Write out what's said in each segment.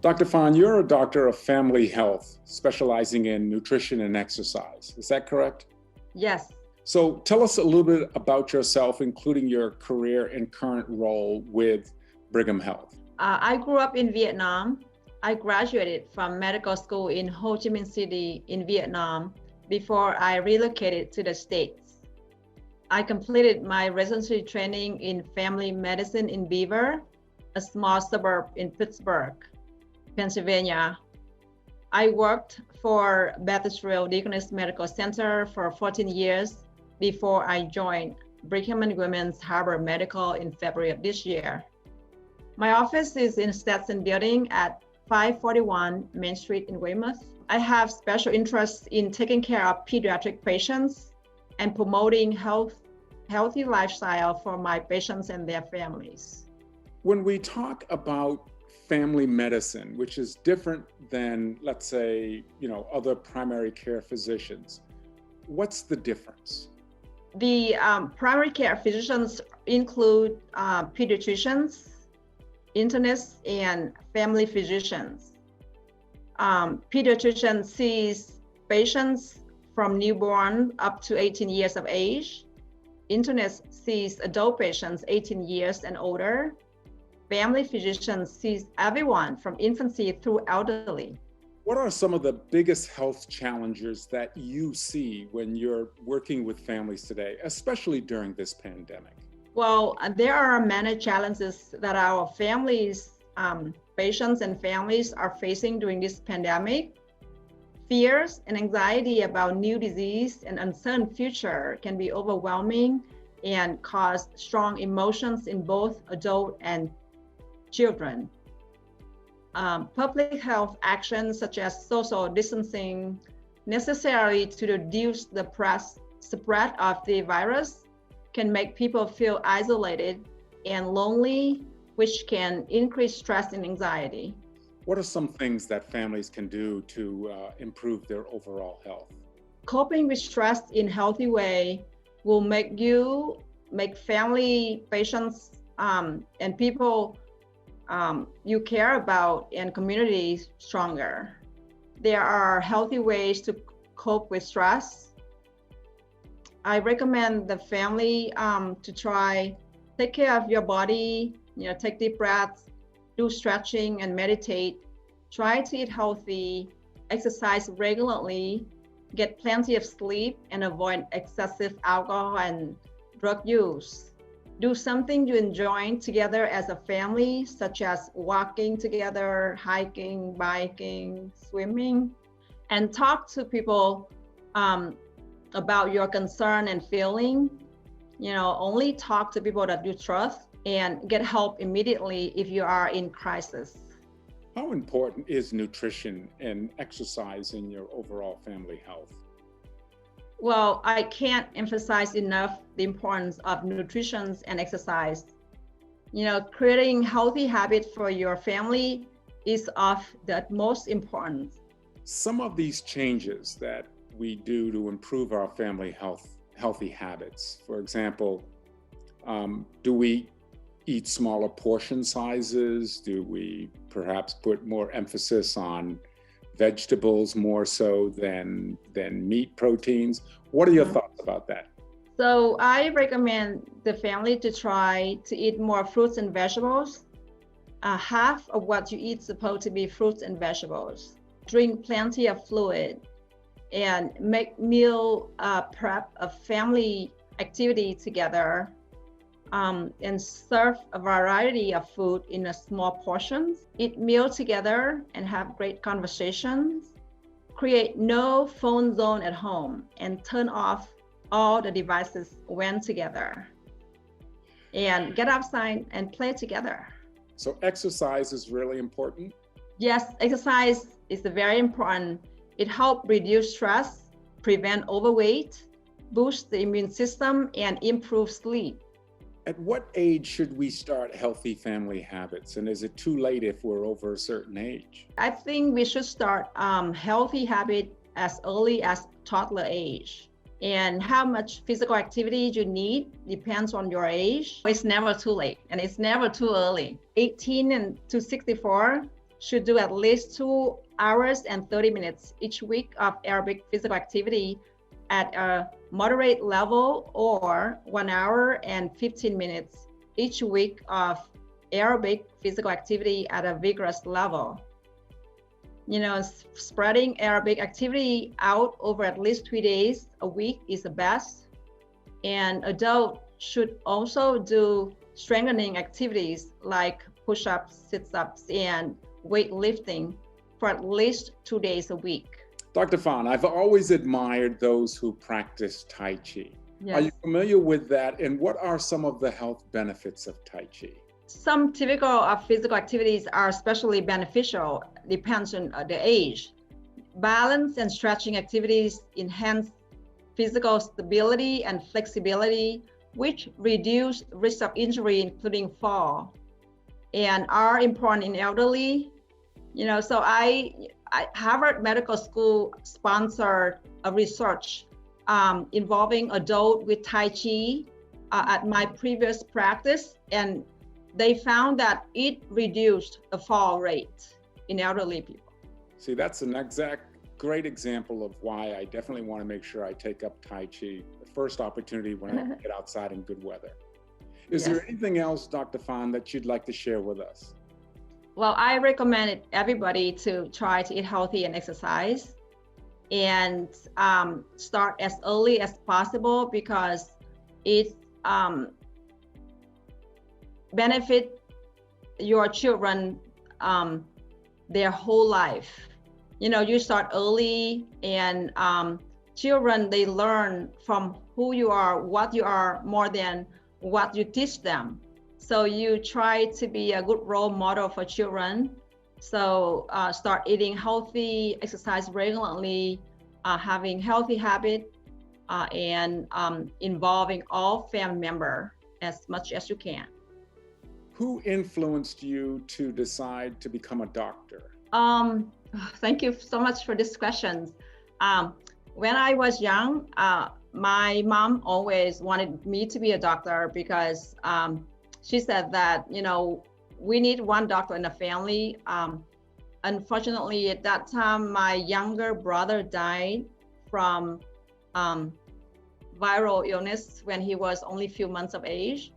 Dr. Fan, you're a doctor of family health, specializing in nutrition and exercise. Is that correct? Yes. So tell us a little bit about yourself, including your career and current role with Brigham Health. I grew up in Vietnam. I graduated from medical school in Ho Chi Minh City in Vietnam before I relocated to the States. I completed my residency training in family medicine in Beaver, a small suburb in Pittsburgh, Pennsylvania. I worked for Bethesda Deaconess Medical Center for 14 years before I joined Brigham and Women's Harbor Medical in February of this year. My office is in Stetson Building at 541 Main Street in Weymouth. I have special interest in taking care of pediatric patients and promoting healthy lifestyle for my patients and their families. When we talk about family medicine, which is different than, let's say, other primary care physicians, what's the difference? The primary care physicians include pediatricians, internists, and family physicians. Pediatrician sees patients from newborn up to 18 years of age. Internist sees adult patients 18 years and older. Family physician sees everyone from infancy through elderly. What are some of the biggest health challenges that you see when you're working with families today, especially during this pandemic? Well, there are many challenges that our families, patients and families are facing during this pandemic. Fears and anxiety about new disease and uncertain future can be overwhelming and cause strong emotions in both adult and children. Public health actions such as social distancing necessary to reduce the spread of the virus can make people feel isolated and lonely, which can increase stress and anxiety. What are some things that families can do to improve their overall health? Coping with stress in a healthy way will make family, patients, and people you care about and community stronger. There are healthy ways to cope with stress. I recommend the family to take care of your body, take deep breaths, do stretching and meditate, try to eat healthy, exercise regularly, get plenty of sleep, and avoid excessive alcohol and drug use. Do something you enjoy together as a family, such as walking together, hiking, biking, swimming, and talk to people about your concern and feeling. Only talk to people that you trust and get help immediately if you are in crisis. How important is nutrition and exercise in your overall family health? Well, I can't emphasize enough the importance of nutrition and exercise. Creating healthy habits for your family is of the utmost importance. Some of these changes that we do to improve our family healthy habits, for example, do we eat smaller portion sizes? Do we perhaps put more emphasis on vegetables more so than meat proteins? What are your thoughts about that? So I recommend the family to try to eat more fruits and vegetables. Half of what you eat is supposed to be fruits and vegetables. Drink plenty of fluid and make meal prep of family activity together, and serve a variety of food in a small portions. Eat meal together and have great conversations. Create no phone zone at home and turn off all the devices when together. And get outside and play together. So exercise is really important? Yes, exercise is very important. It helps reduce stress, prevent overweight, boost the immune system, and improve sleep. At what age should we start healthy family habits? And is it too late if we're over a certain age? I think we should start healthy habit as early as toddler age. And how much physical activity you need depends on your age. It's never too late and it's never too early. 18 and to 64 should do at least 2 hours and 30 minutes each week of aerobic physical activity at a moderate level, or 1 hour and 15 minutes each week of aerobic physical activity at a vigorous level. You know, spreading aerobic activity out over at least 3 days a week is the best. And adults should also do strengthening activities like push-ups, sit-ups, and weightlifting for at least 2 days a week. Dr. Fan, I've always admired those who practice Tai Chi. Yes. Are you familiar with that? And what are some of the health benefits of Tai Chi? Some typical physical activities are especially beneficial, depends on the age. Balance and stretching activities enhance physical stability and flexibility, which reduce risk of injury, including fall, and are important in elderly. You know, so Harvard Medical School sponsored a research involving adults with Tai Chi at my previous practice, and they found that it reduced the fall rate in elderly people. See, that's an great example of why I definitely want to make sure I take up Tai Chi the first opportunity when I get outside in good weather. Is there anything else, Dr. Fan, that you'd like to share with us? Well, I recommend everybody to try to eat healthy and exercise, and start as early as possible, because it benefit your children their whole life. You know, you start early, and children, they learn from who you are, what you are, more than what you teach them. So you try to be a good role model for children. So start eating healthy, exercise regularly, having healthy habits, and involving all family members as much as you can. Who influenced you to decide to become a doctor? Thank you so much for this question. When I was young, my mom always wanted me to be a doctor, because she said that, you know, we need one doctor in the family. Unfortunately, at that time, my younger brother died from viral illness when he was only a few months of age.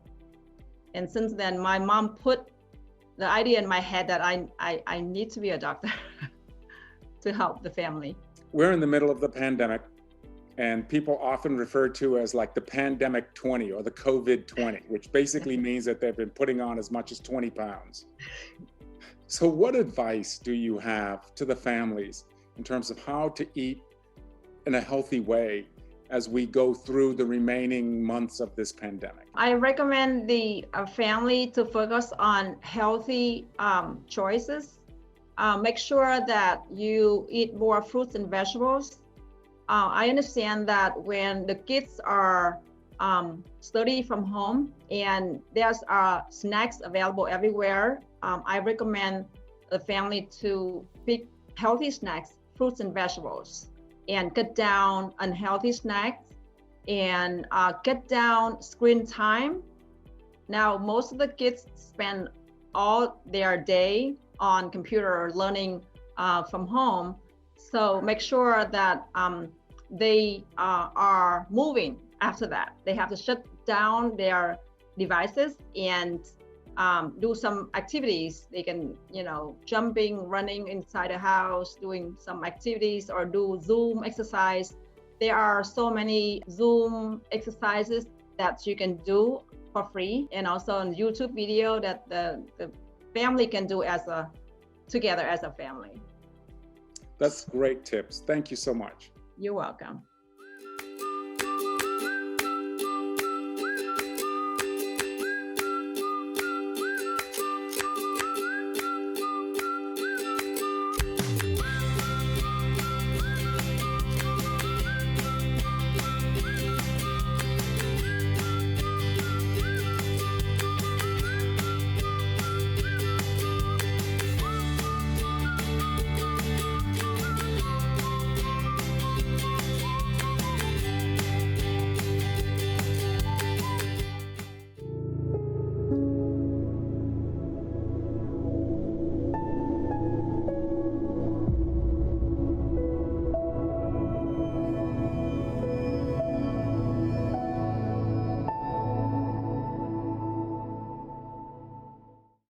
And since then, my mom put the idea in my head that I need to be a doctor to help the family. We're in the middle of the pandemic, and people often refer to as like the pandemic 20 or the COVID 20, which basically means that they've been putting on as much as 20 pounds. So what advice do you have to the families in terms of how to eat in a healthy way as we go through the remaining months of this pandemic? I recommend the family to focus on healthy choices. Make sure that you eat more fruits and vegetables. I understand that when the kids are studying from home and there's snacks available everywhere, I recommend the family to pick healthy snacks, fruits and vegetables, and cut down unhealthy snacks, and cut down screen time. Now, most of the kids spend all their day on computer learning from home. So make sure that they are moving after that. They have to shut down their devices and do some activities. They can, you know, jumping, running inside the house, doing some activities, or do Zoom exercise. There are so many Zoom exercises that you can do for free, and also on YouTube video that the family can do together as a family. That's great tips. Thank you so much. You're welcome.